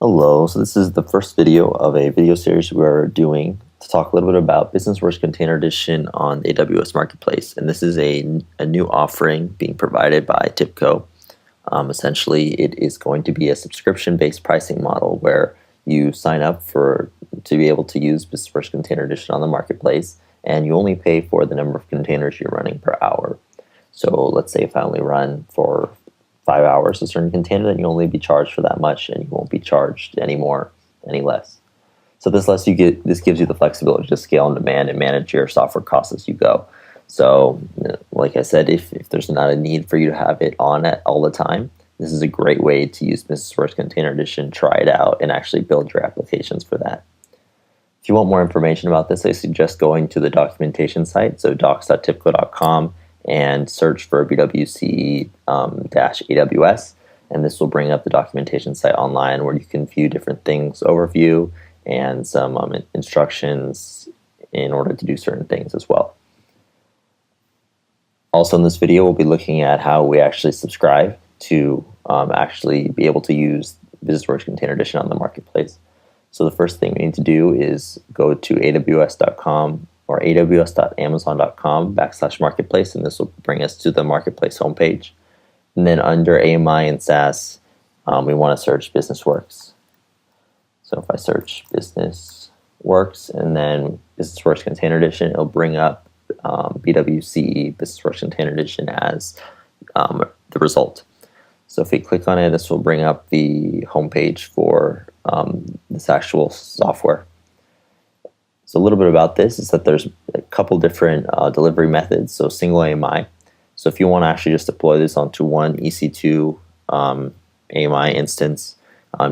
Hello, so this is the first video of a video series we're doing to talk a little bit about BusinessWorks Container Edition on the AWS Marketplace. And this is a new offering being provided by TIBCO. Essentially, it is going to be a subscription-based pricing model where you sign up to be able to use BusinessWorks Container Edition on the Marketplace, and you only pay for the number of containers you're running per hour. So let's say if I only run for 5 hours a certain container, then you'll only be charged for that much, and you won't be charged any less. So this gives you the flexibility to scale on demand and manage your software costs as you go. So, like I said, if there's not a need for you to have it on all the time, this is a great way to use BusinessWorks Container Edition, try it out, and actually build your applications for that. If you want more information about this, I suggest going to the documentation site, so docs.tibco.com, and search for BWC-AWS, and this will bring up the documentation site online where you can view different things, overview, and some instructions in order to do certain things as well. Also in this video, we'll be looking at how we actually subscribe to actually be able to use BusinessWorks Container Edition on the Marketplace. So the first thing we need to do is go to aws.com or aws.amazon.com/marketplace, and this will bring us to the Marketplace homepage. And then under AMI and SaaS, we want to search BusinessWorks. So if I search BusinessWorks and then BusinessWorks Container Edition, it'll bring up BWC BusinessWorks Container Edition as the result. So if we click on it, this will bring up the homepage for this actual software. So a little bit about this is that there's a couple different delivery methods. So single AMI. So if you want to actually just deploy this onto one EC2 AMI instance,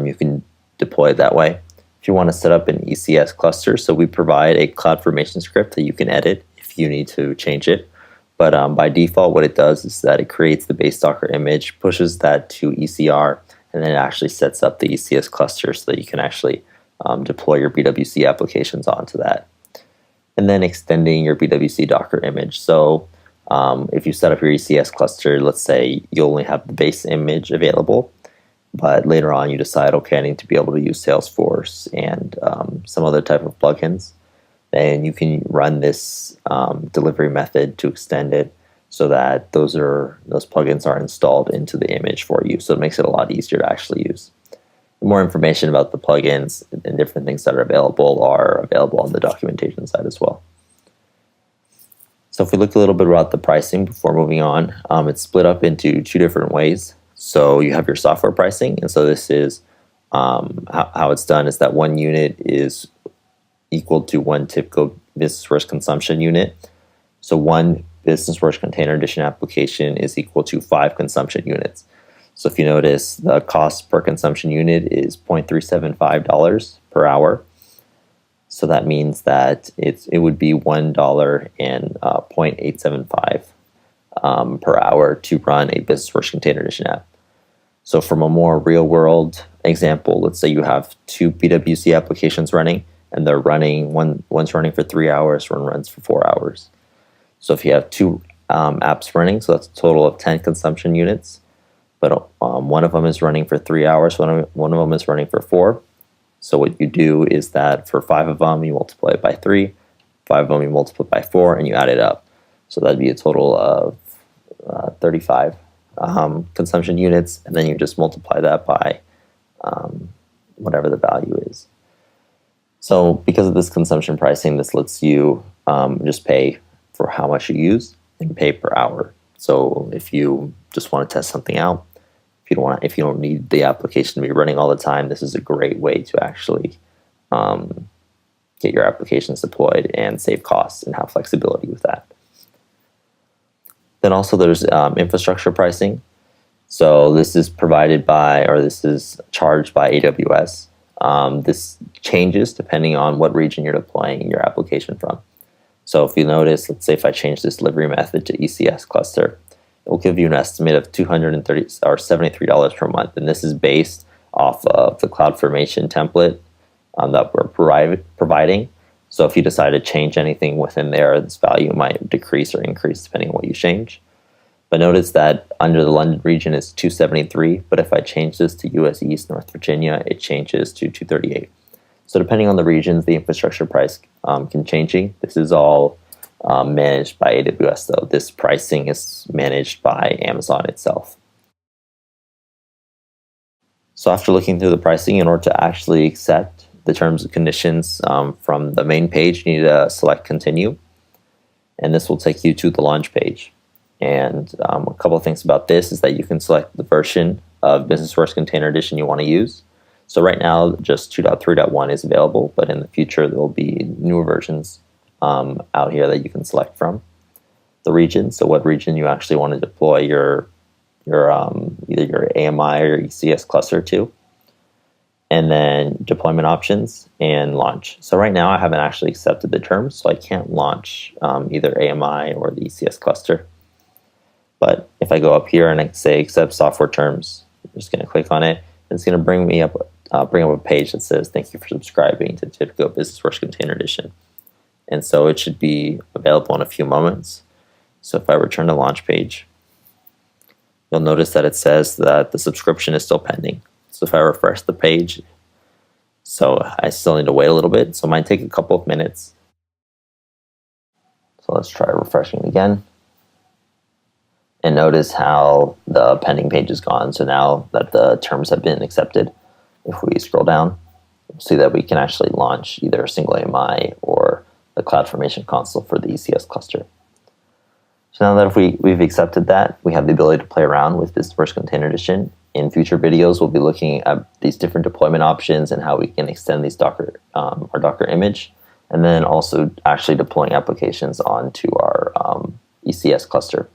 you can deploy it that way. If you want to set up an ECS cluster, so we provide a CloudFormation script that you can edit if you need to change it. But by default, what it does is that it creates the base Docker image, pushes that to ECR, and then it actually sets up the ECS cluster so that you can actually deploy your BWC applications onto that. And then extending your BWC Docker image. So if you set up your ECS cluster, let's say you only have the base image available, but later on you decide, okay, I need to be able to use Salesforce and some other type of plugins, then you can run this delivery method to extend it so that those plugins are installed into the image for you. So it makes it a lot easier to actually use. More information about the plugins and different things that are available on the documentation side as well. So if we look a little bit about the pricing before moving on, it's split up into two different ways. So you have your software pricing, and so this is how it's done is that one unit is equal to one TIBCO BusinessWorks consumption unit. So one BusinessWorks Container Edition application is equal to 5 consumption units. So if you notice, the cost per consumption unit is $0.375 per hour. So that means that it would be $1 and $0.875 per hour to run a BusinessWorks Container Edition app. So from a more real-world example, let's say you have 2 BWC applications running, and they're running one's running for 3 hours, one runs for 4 hours. So if you have 2 apps running, so that's a total of 10 consumption units. But one of them is running for 3 hours, one of them is running for 4. So what you do is that for 5 of them, you multiply it by 3, 5 of them you multiply by 4, and you add it up. So that'd be a total of 35 consumption units, and then you just multiply that by whatever the value is. So because of this consumption pricing, this lets you just pay for how much you use and pay per hour. So if you just want to test something out, if you don't need the application to be running all the time, this is a great way to actually get your applications deployed and save costs and have flexibility with that. Then also there's infrastructure pricing. So this is provided by, or this is charged by AWS. This changes depending on what region you're deploying your application from. So if you notice, let's say if I change this delivery method to ECS cluster, it will give you an estimate of $230 or $73 per month, and this is based off of the CloudFormation template that we're providing. So if you decide to change anything within there, this value might decrease or increase depending on what you change. But notice that under the London region it's 273, but if I change this to US East North Virginia, it changes to 238. So depending on the regions, the infrastructure price can changing. This is all managed by AWS though. This pricing is managed by Amazon itself. So after looking through the pricing, in order to actually accept the terms and conditions from the main page, you need to select continue. And this will take you to the launch page. And a couple of things about this is that you can select the version of BusinessWorks Container Edition you want to use. So right now, just 2.3.1 is available, but in the future, there will be newer versions out here that you can select from. The region, so what region you actually want to deploy your either your AMI or ECS cluster to. And then deployment options and launch. So right now, I haven't actually accepted the terms, so I can't launch either AMI or the ECS cluster. But if I go up here and I say accept software terms, I'm just going to click on it. And it's going to bring up a page that says thank you for subscribing to TIBCO BusinessWorks Container Edition. And so it should be available in a few moments. So if I return to launch page, you'll notice that it says that the subscription is still pending. So if I refresh the page, so I still need to wait a little bit. So it might take a couple of minutes. So let's try refreshing again. And notice how the pending page is gone. So now that the terms have been accepted, if we scroll down, you'll see that we can actually launch either a single AMI or the CloudFormation console for the ECS cluster. So now that if we've accepted that, we have the ability to play around with BusinessWorks Container Edition. In future videos, we'll be looking at these different deployment options and how we can extend these our Docker image, and then also actually deploying applications onto our ECS cluster.